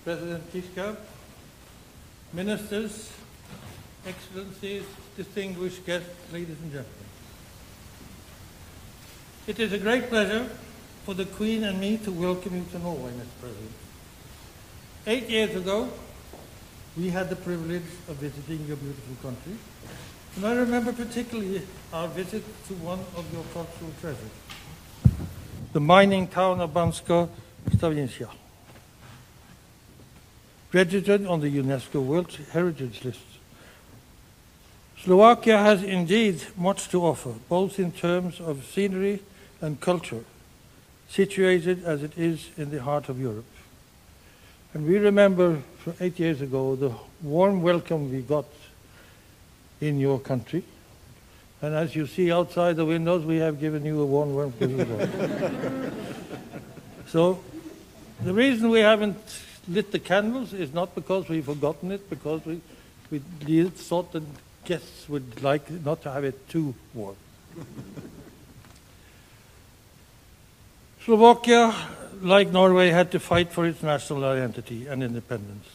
President Kiska, Ministers, Excellencies, distinguished guests, ladies and gentlemen. It is a great pleasure for the Queen and me to welcome you to Norway, Mr. President. 8 years ago, we had the privilege of visiting your beautiful country, and I remember particularly our visit to one of your cultural treasures, the mining town of Banska Styria, registered on the UNESCO World Heritage List. Slovakia has indeed much to offer, both in terms of scenery and culture, situated as it is in the heart of Europe. And we remember from 8 years ago the warm welcome we got in your country. And as you see outside the windows, we have given you a warm welcome as well. So the reason we haven't lit the candles is not because we've forgotten it, because we thought that guests would like not to have it too warm. Slovakia, like Norway, had to fight for its national identity and independence.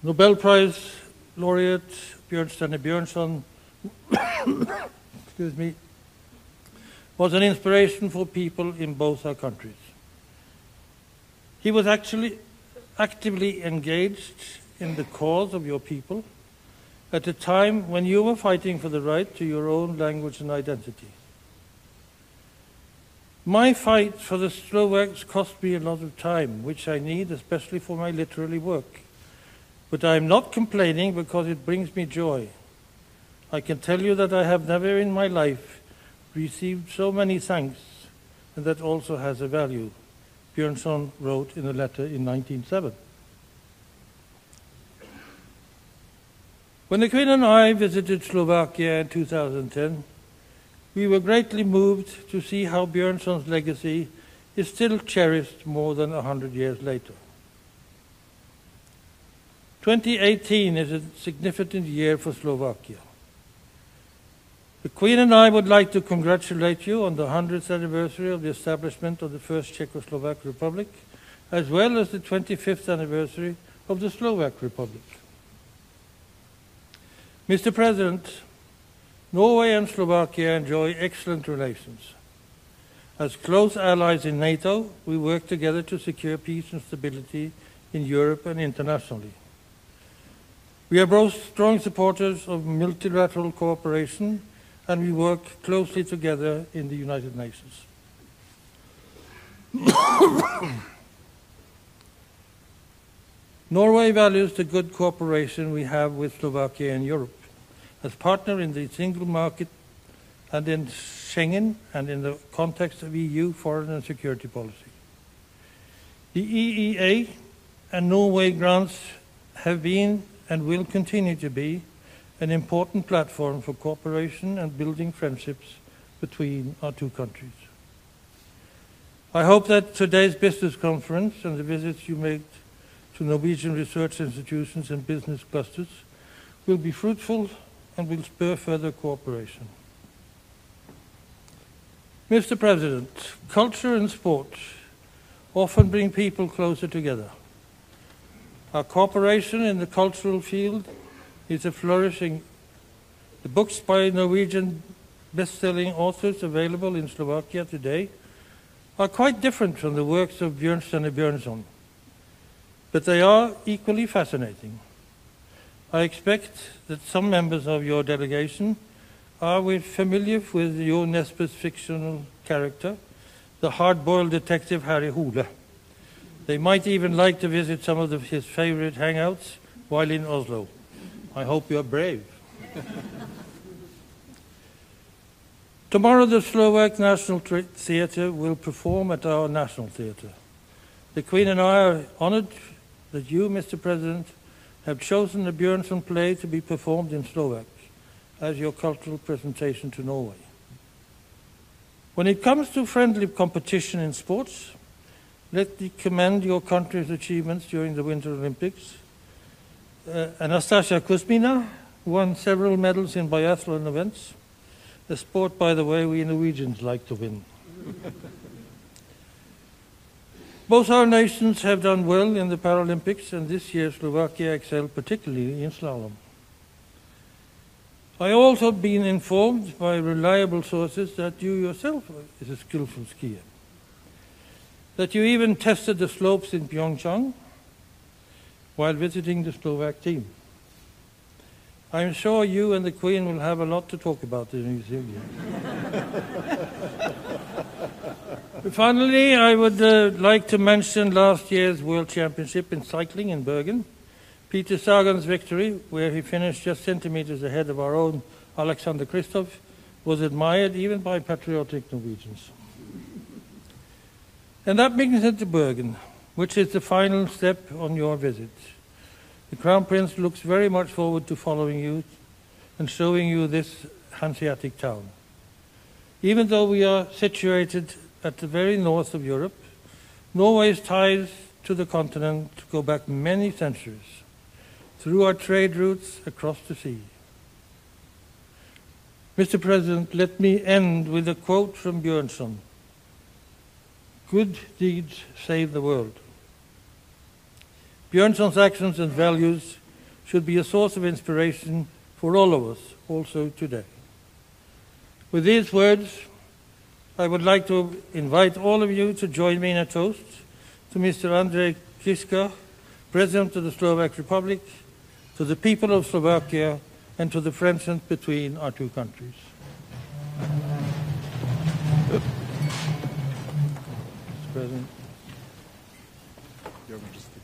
Nobel Prize laureate Bjørnstjerne Bjørnson excuse me, was an inspiration for people in both our countries. He was actually actively engaged in the cause of your people at a time when you were fighting for the right to your own language and identity. My fight for the Slovaks cost me a lot of time, which I need especially for my literary work. But I am not complaining because it brings me joy. I can tell you that I have never in my life received so many thanks, and that also has a value, Bjørnson wrote in a letter in 1907. When the Queen and I visited Slovakia in 2010, we were greatly moved to see how Bjørnson's legacy is still cherished more than 100 years later. 2018 is a significant year for Slovakia. The Queen and I would like to congratulate you on the 100th anniversary of the establishment of the first Czechoslovak Republic, as well as the 25th anniversary of the Slovak Republic. Mr. President, Norway and Slovakia enjoy excellent relations. As close allies in NATO, we work together to secure peace and stability in Europe and internationally. We are both strong supporters of multilateral cooperation, and we work closely together in the United Nations. Norway values the good cooperation we have with Slovakia in Europe, as partner in the single market and in Schengen and in the context of EU foreign and security policy. The EEA and Norway grants have been and will continue to be an important platform for cooperation and building friendships between our two countries. I hope that today's business conference and the visits you make to Norwegian research institutions and business clusters will be fruitful and will spur further cooperation. Mr. President, culture and sport often bring people closer together. Our cooperation in the cultural field is flourishing. The books by Norwegian best-selling authors available in Slovakia today are quite different from the works of Bjørnstjerne Bjørnson, but they are equally fascinating. I expect that some members of your delegation are familiar with Jo Nesbø's fictional character, the hard-boiled detective Harry Hole. They might even like to visit some of his favorite hangouts while in Oslo. I hope you are brave. Tomorrow the Slovak National Theatre will perform at our National Theatre. The Queen and I are honored that you, Mr. President, have chosen the Bjørnson play to be performed in Slovak as your cultural presentation to Norway. When it comes to friendly competition in sports, let me commend your country's achievements during the Winter Olympics. Anastasia Kuzmina won several medals in biathlon events, a sport, by the way, we Norwegians like to win. Both our nations have done well in the Paralympics, and this year Slovakia excelled particularly in slalom. I have also been informed by reliable sources that you yourself is a skillful skier, that you even tested the slopes in Pyeongchang while visiting the Slovak team. I am sure you and the Queen will have a lot to talk about in New Zealand. Finally, I would like to mention last year's World Championship in cycling in Bergen. Peter Sagan's victory, where he finished just centimeters ahead of our own Alexander Kristoff, was admired even by patriotic Norwegians. And that brings us to Bergen, which is the final step on your visit. The Crown Prince looks very much forward to following you and showing you this Hanseatic town. Even though we are situated at the very north of Europe, Norway's ties to the continent go back many centuries through our trade routes across the sea. Mr. President, let me end with a quote from Björnson. Good deeds save the world. Björnson's actions and values should be a source of inspiration for all of us, also today. With these words, I would like to invite all of you to join me in a toast to Mr. Andrej Kiska, President of the Slovak Republic, to the people of Slovakia, and to the friendship between our two countries. Mr. President. Your Majesty.